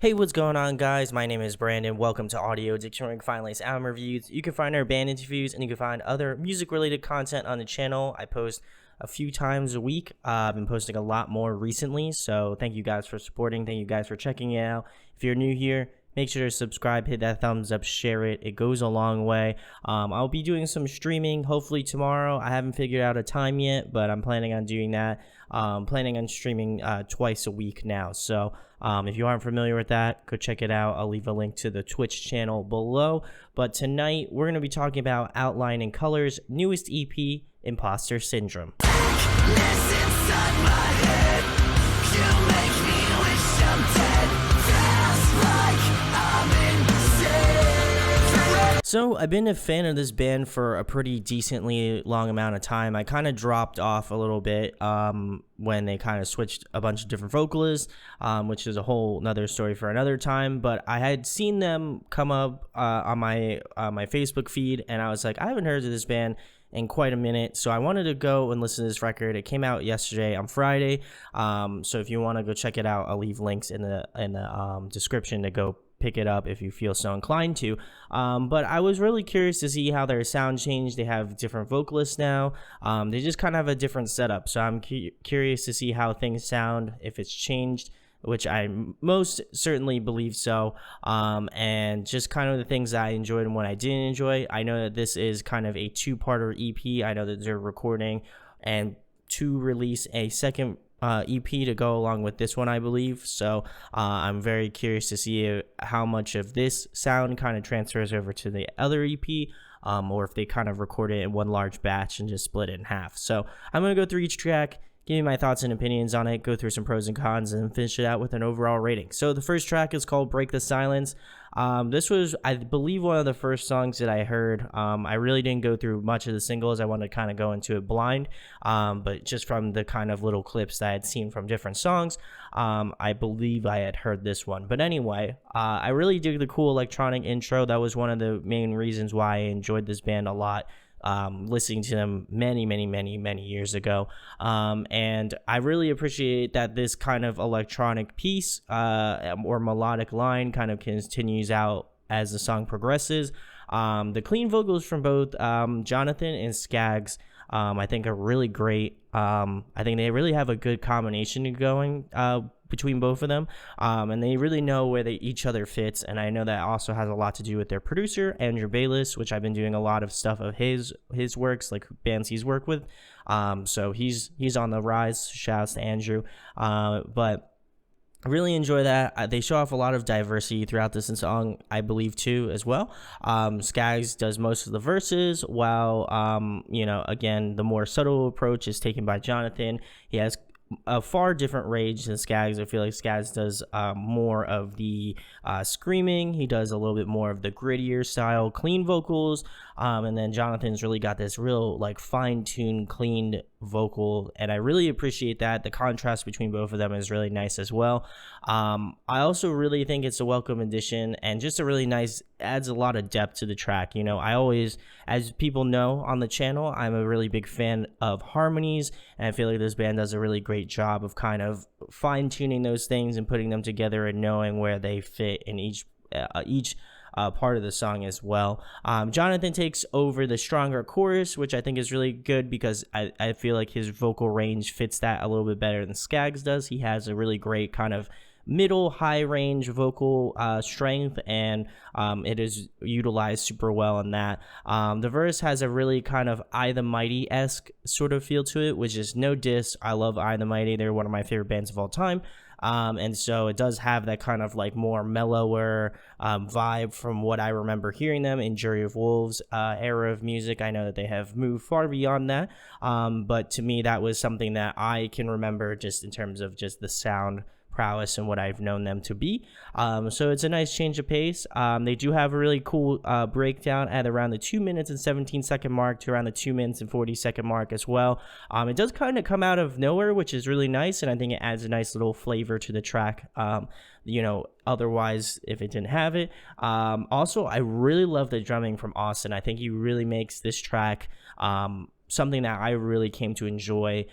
Hey, what's going on, guys? My name is Brandon. Welcome to Audio Dictionary Finalist album reviews. You can find our band interviews and you can find other music-related content on the channel. I post a few times a week. I've been posting a lot more recently, so thank you guys for supporting. Thank you guys for checking it out. If you're new here, make sure to subscribe, hit that thumbs up, share it. It goes a long way. I'll be doing some streaming hopefully tomorrow. I haven't figured out a time yet, but I'm planning on doing that. Planning on streaming twice a week now. So if you aren't familiar with that, go check it out. I'll leave a link to the Twitch channel below. But tonight, we're going to be talking about Outline in Color's newest EP, Imposter Syndrome. So I've been a fan of this band for a pretty decently long amount of time. I kind of dropped off a little bit when they kind of switched a bunch of different vocalists, which is a whole nother story for another time. But I had seen them come up on my Facebook feed, and I was like, I haven't heard of this band in quite a minute, so I wanted to go and listen to this record. It came out yesterday on Friday, so if you want to go check it out, I'll leave links in the description to go pick it up if you feel so inclined to. But I was really curious to see how their sound changed. They have different vocalists now. They just kind of have a different setup, so I'm curious to see how things sound, if it's changed, which I most certainly believe so, and just kind of the things that I enjoyed and what I didn't enjoy. I know that this is kind of a two-parter EP. I know that they're recording and to release a second EP to go along with this one, I believe. So I'm very curious to see how much of this sound kind of transfers over to the other EP, or if they kind of record it in one large batch and just split it in half. So I'm going to go through each track, give you my thoughts and opinions on it, go through some pros and cons, and finish it out with an overall rating. So the first track is called Break the Silence. This was, I believe, one of the first songs that I heard. I really didn't go through much of the singles. I wanted to kind of go into it blind, but just from the kind of little clips that I had seen from different songs, I believe I had heard this one. But anyway, I really dig the cool electronic intro. That was one of the main reasons why I enjoyed this band a lot. Listening to them many years ago, and I really appreciate that this kind of electronic piece or melodic line kind of continues out as the song progresses. The clean vocals from both Jonathan and Skaggs I think are really great. I think they really have a good combination going between both of them, and they really know where each other fits. And I know that also has a lot to do with their producer, Andrew Bayless, which I've been doing a lot of stuff of his works, like bands he's worked with. So he's on the rise. Shouts to Andrew. But I really enjoy that. They show off a lot of diversity throughout this song, I believe, too, as well. Skaggs does most of the verses, while, again, the more subtle approach is taken by Jonathan. He has a far different range than Skaggs. I feel like Skaggs does more of the screaming. He does a little bit more of the grittier style, clean vocals. And then Jonathan's really got this real, like, fine-tuned, cleaned vocal, and I really appreciate that. The contrast between both of them is really nice as well. I also really think it's a welcome addition and just a really nice, adds a lot of depth to the track. You know, I always, as people know on the channel, I'm a really big fan of harmonies, and I feel like this band does a really great job of kind of fine-tuning those things and putting them together and knowing where they fit in each part of the song as well. Jonathan takes over the stronger chorus, which I think is really good because I feel like his vocal range fits that a little bit better than Skaggs does. He has a really great kind of middle high range vocal strength, and it is utilized super well in that. The verse has a really kind of I the Mighty-esque sort of feel to it, which is no diss. I love I the Mighty. They're one of my favorite bands of all time. And so it does have that kind of like more mellower vibe from what I remember hearing them in Jury of Wolves era of music. I know that they have moved far beyond that, but to me that was something that I can remember just in terms of just the sound prowess and what I've known them to be. So it's a nice change of pace. They do have a really cool breakdown at around the 2 minutes and 17 second mark to around the 2 minutes and 40 second mark as well. It does kind of come out of nowhere, which is really nice, and I think it adds a nice little flavor to the track. Otherwise if it didn't have it. Also, I really love the drumming from Austin. I think he really makes this track something that I really came to enjoy.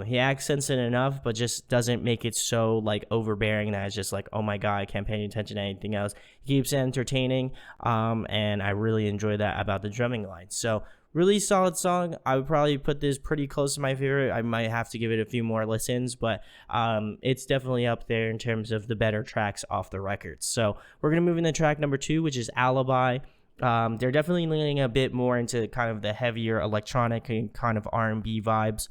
He accents it enough, but just doesn't make it so like overbearing that it's just like, oh my god, I can't pay any attention to anything else. He keeps it entertaining, and I really enjoy that about the drumming line. So really solid song. I would probably put this pretty close to my favorite. I might have to give it a few more listens, but it's definitely up there in terms of the better tracks off the record. So we're gonna move into track number 2, which is Alibi. They're definitely leaning a bit more into kind of the heavier electronic and kind of R&B vibes.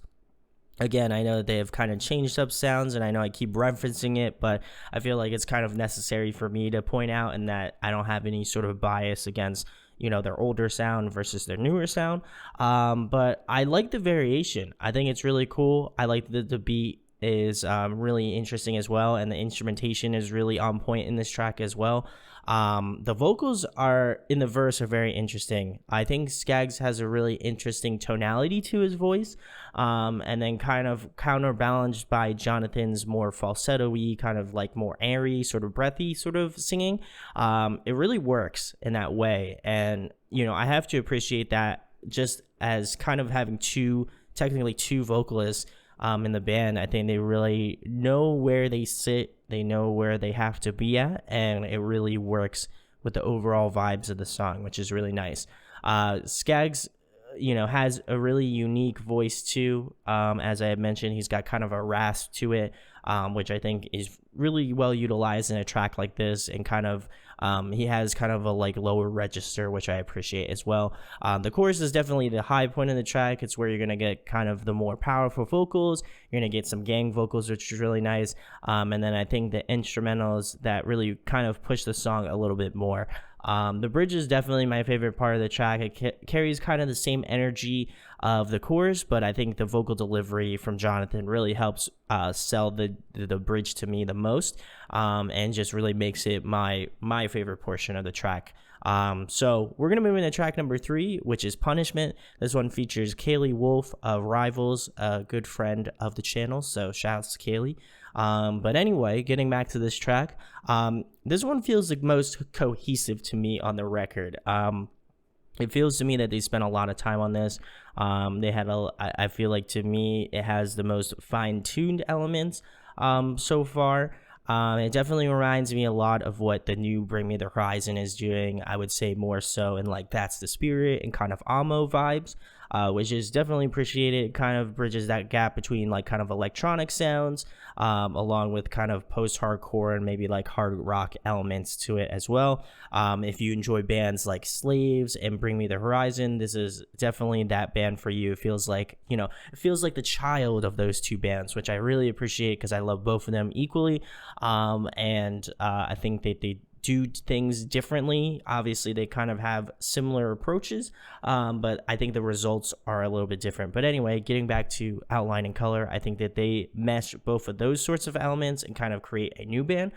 Again, I know that they have kind of changed up sounds, and I know I keep referencing it, but I feel like it's kind of necessary for me to point out, and that I don't have any sort of bias against, their older sound versus their newer sound. But I like the variation. I think it's really cool. I like the beat is really interesting as well, and the instrumentation is really on point in this track as well. The vocals are in the verse are very interesting. I think Skaggs has a really interesting tonality to his voice, and then kind of counterbalanced by Jonathan's more falsetto-y, kind of like more airy, sort of breathy sort of singing. It really works in that way, and I have to appreciate that, just as kind of having technically two vocalists in the band. I think they really know where they sit, they know where they have to be at, and it really works with the overall vibes of the song, which is really nice. Skaggs, has a really unique voice too. As I had mentioned, he's got kind of a rasp to it, which I think is really well utilized in a track like this, and kind of he has kind of a like lower register, which I appreciate as well. The chorus is definitely the high point of the track. It's where you're gonna get kind of the more powerful vocals. You're gonna get some gang vocals, which is really nice. And then I think the instrumentals that really kind of push the song a little bit more. The bridge is definitely my favorite part of the track. It carries kind of the same energy of the chorus, but I think the vocal delivery from Jonathan really helps sell the bridge to me the most, and just really makes it my favorite portion of the track. So we're gonna move into track number 3, which is Punishment. This one features Kaylee Wolf of Rivals, a good friend of the channel, so shouts to Kaylee. But anyway, getting back to this track, this one feels the most cohesive to me on the record. It feels to me that they spent a lot of time on this. I feel like, to me, it has the most fine-tuned elements so far. It definitely reminds me a lot of what the new Bring Me the Horizon is doing. I would say more so in like That's the Spirit and kind of Amo vibes, which is definitely appreciated. It kind of bridges that gap between like kind of electronic sounds, along with kind of post-hardcore and maybe like hard rock elements to it as well. If you enjoy bands like Slaves and Bring Me the Horizon, this is definitely that band for you. It feels like the child of those two bands, which I really appreciate because I love both of them equally. And I think that they do things differently. Obviously, they kind of have similar approaches, but I think the results are a little bit different. But anyway, getting back to Outline and Color, I think that they mesh both of those sorts of elements and kind of create a new band,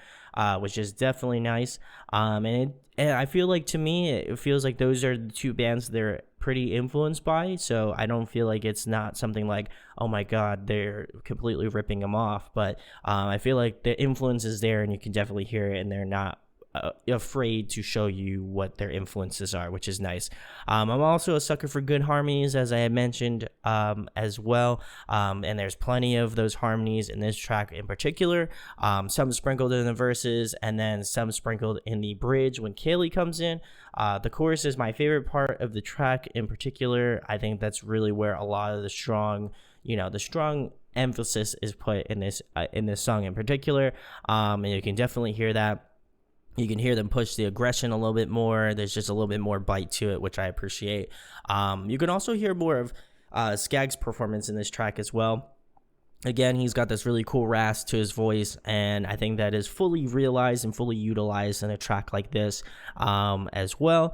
which is definitely nice. And I feel like, to me, it feels like those are the two bands they're pretty influenced by, so I don't feel like it's not something like, oh my god, they're completely ripping them off. But I feel like the influence is there, and you can definitely hear it, and they're not afraid to show you what their influences are, which is nice. I'm also a sucker for good harmonies, as I had mentioned, as well, and there's plenty of those harmonies in this track in particular, some sprinkled in the verses and then some sprinkled in the bridge when Kaylee comes in. The chorus is my favorite part of the track in particular. I think that's really where a lot of the strong emphasis is put in this song in particular, and you can definitely hear that. You can hear them push the aggression a little bit more. There's just a little bit more bite to it, which I appreciate. You can also hear more of Skaggs' performance in this track as well. Again, he's got this really cool rasp to his voice, and I think that is fully realized and fully utilized in a track like this as well.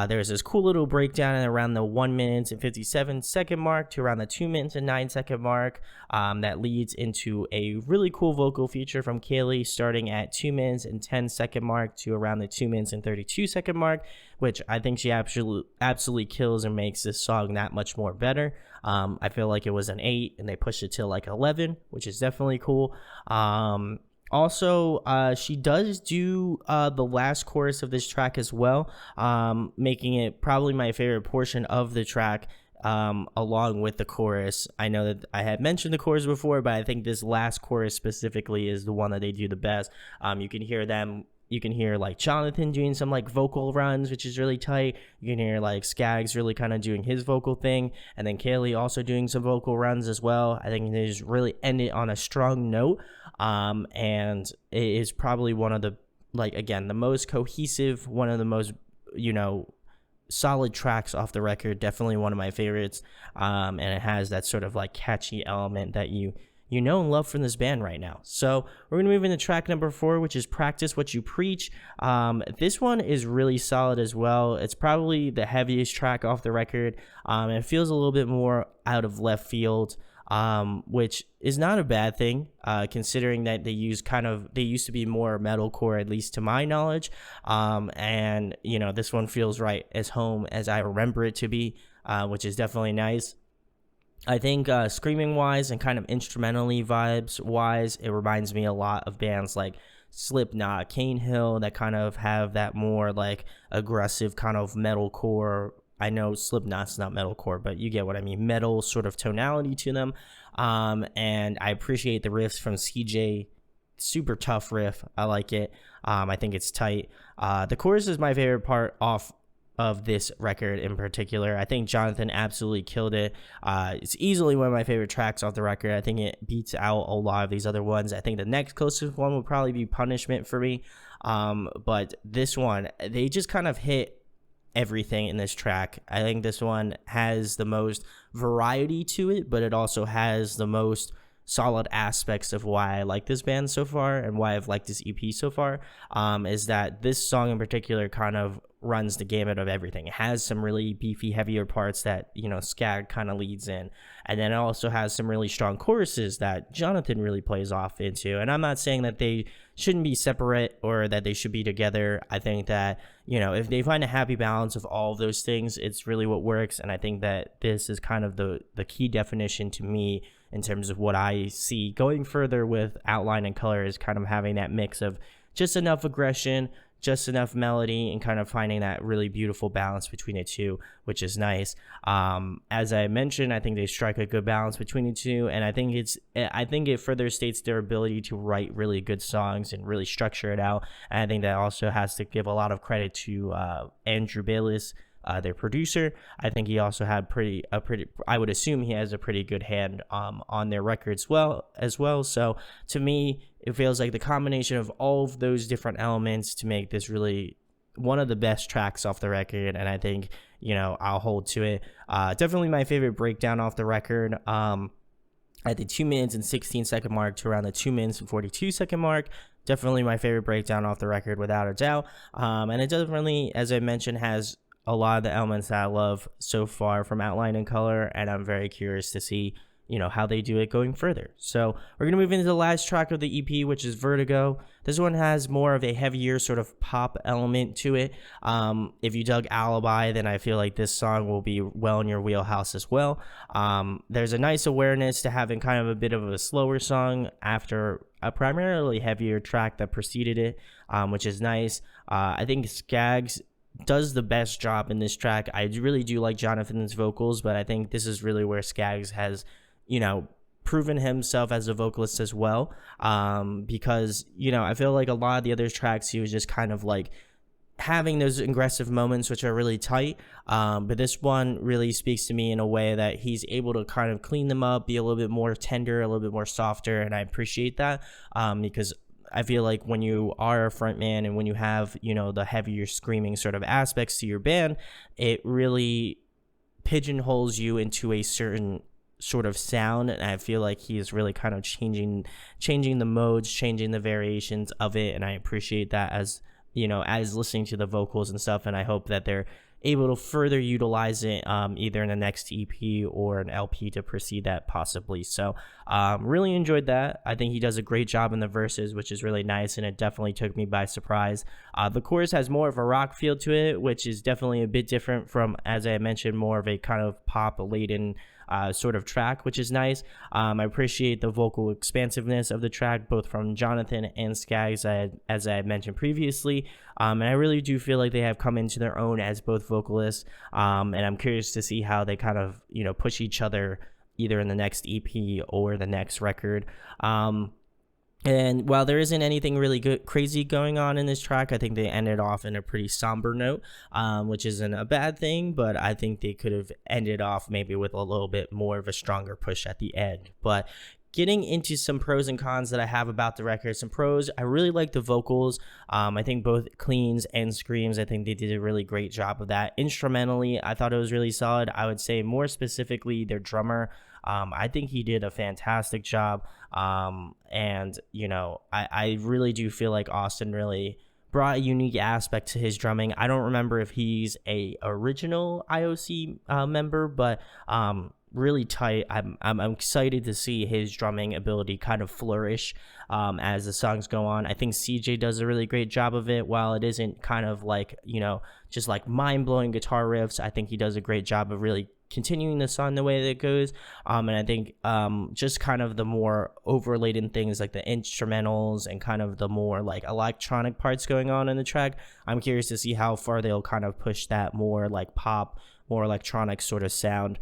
There's this cool little breakdown at around the 1 minute and 57 second mark to around the 2 minutes and 9 second mark that leads into a really cool vocal feature from Kaylee starting at 2 minutes and 10 second mark to around the 2 minutes and 32 second mark, which I think she absolutely kills and makes this song that much more better. I feel like it was an 8 and they pushed it to like 11, which is definitely cool. Also, she does do the last chorus of this track as well, making it probably my favorite portion of the track. along with the chorus. I know that I had mentioned the chorus before, but I think this last chorus specifically is the one that they do the best. You can hear like Jonathan doing some like vocal runs, which is really tight. You can hear like Skaggs really kind of doing his vocal thing, and then Kaylee also doing some vocal runs as well. I think they just really end it on a strong note. And it is probably one of the, like, again, the most cohesive, one of the most, solid tracks off the record. Definitely one of my favorites. And it has that sort of like catchy element that you know and love from this band right now. So we're gonna move into track number 4, which is Practice What You Preach. This one is really solid as well. It's probably the heaviest track off the record. It feels a little bit more out of left field, which is not a bad thing, considering that they used to be more metalcore, at least to my knowledge. And this one feels right as home as I remember it to be, which is definitely nice. I think screaming wise and kind of instrumentally vibes wise, it reminds me a lot of bands like Slipknot, Cane Hill, that kind of have that more like aggressive kind of metalcore. I know Slipknot's not metalcore, but you get what I mean. Metal sort of tonality to them. And I appreciate the riffs from CJ. Super tough riff. I like it. I think it's tight. The chorus is my favorite part off of this record in particular. I think Jonathan absolutely killed it. It's easily one of my favorite tracks off the record. I think it beats out a lot of these other ones. I think the next closest one would probably be Punishment for me. But this one, they just kind of hit everything in this track. I think this one has the most variety to it, but it also has the most solid aspects of why I like this band so far and why I've liked this EP so far, is that this song in particular kind of runs the gamut of everything. It has some really beefy, heavier parts that, Skag kind of leads in. And then it also has some really strong choruses that Jonathan really plays off into. And I'm not saying that they shouldn't be separate or that they should be together. I think that, if they find a happy balance of all of those things, it's really what works. And I think that this is kind of the key definition to me in terms of what I see going further with Outline and Color, is kind of having that mix of just enough aggression, just enough melody, and kind of finding that really beautiful balance between the two, which is nice. As I mentioned, I think they strike a good balance between the two, and I think it further states their ability to write really good songs and really structure it out. And I think that also has to give a lot of credit to Andrew Bayless, their producer. I think he also had I would assume he has a pretty good hand on their records as well. So to me, it feels like the combination of all of those different elements to make this really one of the best tracks off the record. And I think, I'll hold to it. Definitely my favorite breakdown off the record. At the 2 minutes and 16 second mark to around the 2 minutes and 42 second mark. Definitely my favorite breakdown off the record, without a doubt. And it definitely, as I mentioned, has a lot of the elements that I love so far from Outline and Color, and I'm very curious to see, how they do it going further. So we're going to move into the last track of the EP, which is Vertigo. This one has more of a heavier sort of pop element to it. If you dug Alibi, then I feel like this song will be well in your wheelhouse as well. There's a nice awareness to having kind of a bit of a slower song after a primarily heavier track that preceded it, which is nice. I think Skaggs does the best job in this track. I really do like Jonathan's vocals, but I think this is really where Skaggs has, proven himself as a vocalist as well. Because, I feel like a lot of the other tracks, he was just kind of like having those aggressive moments, which are really tight. But this one really speaks to me in a way that he's able to kind of clean them up, be a little bit more tender, a little bit more softer. And I appreciate that, because I feel like when you are a front man and when you have, the heavier screaming sort of aspects to your band, it really pigeonholes you into a certain sort of sound. And I feel like he is really kind of changing the modes, changing the variations of it. And I appreciate that as listening to the vocals and stuff. And I hope that they're able to further utilize it, either in the next EP or an LP to precede that possibly. So really enjoyed that. I think he does a great job in the verses, which is really nice, and it definitely took me by surprise. The chorus has more of a rock feel to it, which is definitely a bit different from, as I mentioned, more of a kind of pop laden sort of track, which is nice. I appreciate the vocal expansiveness of the track, both from Jonathan and Skaggs, as I had mentioned previously. And I really do feel like they have come into their own as both vocalists, and I'm curious to see how they kind of, push each other either in the next EP or the next record. And while there isn't anything really crazy going on in this track, I think they ended off in a pretty somber note, which isn't a bad thing, but I think they could have ended off maybe with a little bit more of a stronger push at the end. But getting into some pros and cons that I have about the record. Some pros, I really like the vocals. I think both cleans and screams, I think they did a really great job of that. Instrumentally, I thought it was really solid. I would say more specifically their drummer. I think he did a fantastic job. And, I really do feel like Austin really brought a unique aspect to his drumming. I don't remember if he's a original IOC member, but really tight. I'm excited to see his drumming ability kind of flourish as the songs go on. I think CJ does a really great job of it. While it isn't kind of like, just like mind-blowing guitar riffs, I think he does a great job of really continuing the song the way that it goes. And I think just kind of the more overlaid in things like the instrumentals and kind of the more like electronic parts going on in the track, I'm curious to see how far they'll kind of push that more like pop, more electronic sort of sound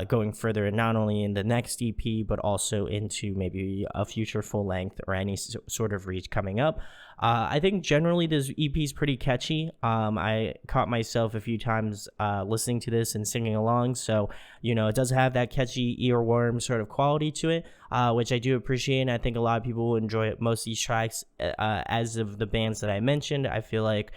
going further, and not only in the next EP, but also into maybe a future full length or any sort of reach coming up. I think generally this EP is pretty catchy. I caught myself a few times listening to this and singing along. So, it does have that catchy earworm sort of quality to it, which I do appreciate. And I think a lot of people will enjoy most of these tracks. As of the bands that I mentioned, I feel like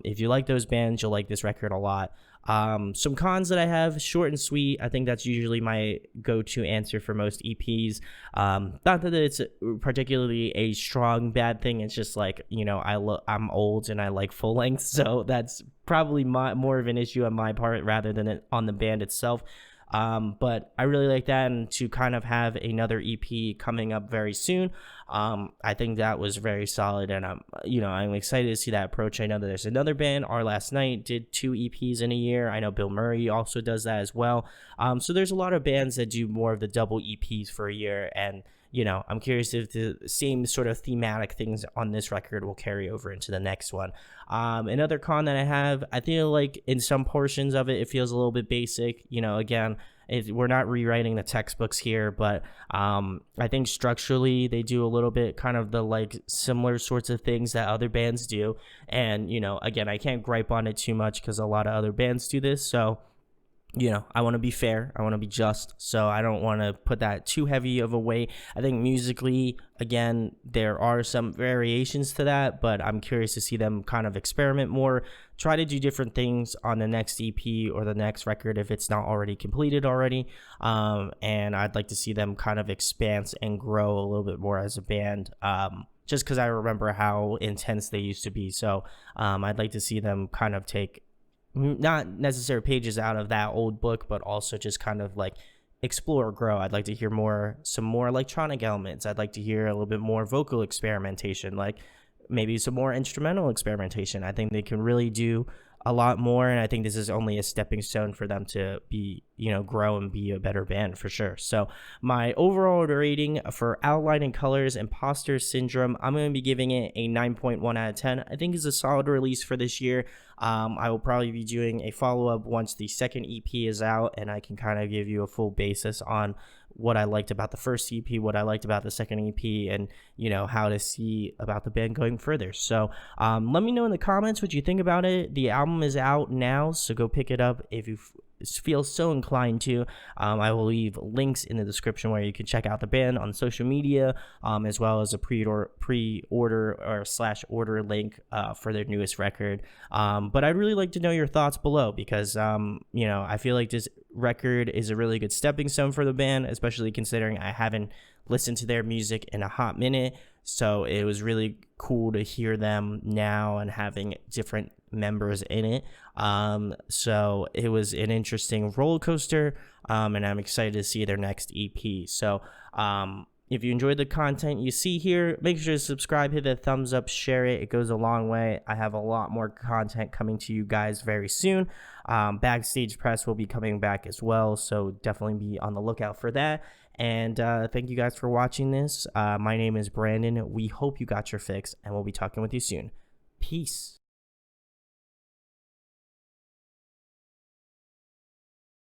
if you like those bands, you'll like this record a lot. Some cons that I have, short and sweet. I think that's usually my go-to answer for most EPs. Not that it's particularly a strong bad thing. It's just like, I'm old and I like full length. So that's probably more of an issue on my part rather than on the band itself. But I really like that, and to kind of have another EP coming up very soon, I think that was very solid, and I'm excited to see that approach. I know that there's another band, Our Last Night, did 2 EPs in a year. I know Bill Murray also does that as well. So there's a lot of bands that do more of the double EPs for a year, and I'm curious if the same sort of thematic things on this record will carry over into the next one. Another con that I have, I feel like in some portions of it feels a little bit basic. Again, we're not rewriting the textbooks here, but I think structurally they do a little bit kind of the like similar sorts of things that other bands do. And, again, I can't gripe on it too much because a lot of other bands do this. So, I want to be fair. I want to be just. So I don't want to put that too heavy of a weight. I think musically, again, there are some variations to that, but I'm curious to see them kind of experiment more, try to do different things on the next EP or the next record if it's not already completed already. And I'd like to see them kind of expand and grow a little bit more as a band. Just because I remember how intense they used to be. So I'd like to see them kind of take not necessary pages out of that old book, but also just kind of like explore, grow. I'd like to hear some more electronic elements. I'd like to hear a little bit more vocal experimentation, like maybe some more instrumental experimentation. I think they can really do a lot more, and I think this is only a stepping stone for them to be, grow and be a better band for sure. So my overall rating for Outline and Colors Imposter Syndrome, I'm going to be giving it a 9.1 out of 10. I think it's a solid release for this year. I will probably be doing a follow-up once the second EP is out, and I can kind of give you a full basis on what I liked about the first EP, what I liked about the second EP, and how to see about the band going further. So let me know in the comments what you think about it. The album is out now, so go pick it up if you feel so inclined to. I will leave links in the description where you can check out the band on social media, as well as a pre-order or /order link for their newest record. But I'd really like to know your thoughts below, because I feel like this record is a really good stepping stone for the band, especially considering I haven't listened to their music in a hot minute. So it was really cool to hear them now and having different members in it. So it was an interesting roller coaster, and I'm excited to see their next EP. So if you enjoyed the content you see here, make sure to subscribe, hit that thumbs up, share it. It goes a long way. I have a lot more content coming to you guys very soon. Backstage Press will be coming back as well, so definitely be on the lookout for that. And thank you guys for watching this. My name is Brandon. We hope you got your fix, and we'll be talking with you soon. Peace.